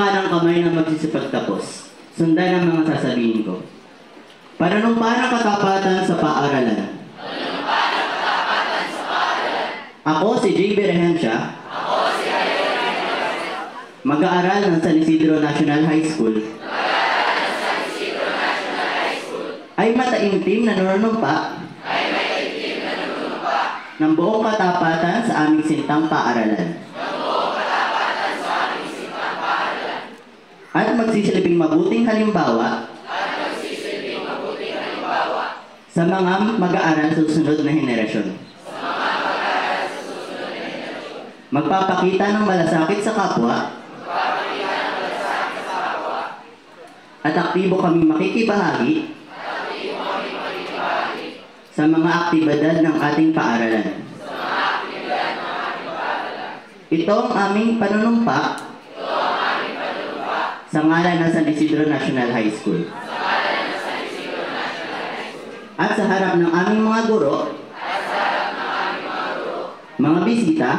kanang kamay na magsisipagtapos. Sundan ang mga sasabihin ko. Panunumpa ng katapatan sa paaralan. Ako si J. Berehensya. Mag-aaral ng San Isidro National High School. Ay mataimtim na nanunumpa ng buong katapatan sa aming sintang paaralan. At magsisilbing mabuting halimbawa sa mga mag-aaral sa susunod na henerasyon. Magpapakita ng malasakit sa kapwa at aktibo kami makikibahagi sa mga aktibidad ng ating paaralan. Ito ang aming panunumpa sa ngalan ng San Isidro National High School. At sa harap ng aming mga guro, mga bisita,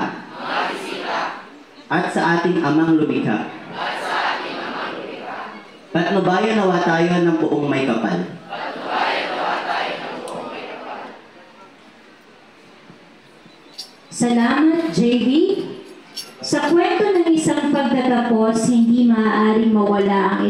at sa ating amang lumikha. Patnubayan nawa tayo ng buong may kapal. Salamat, JV. Sa kwento ng isang pagtatapos, hindi maaaring mawala ang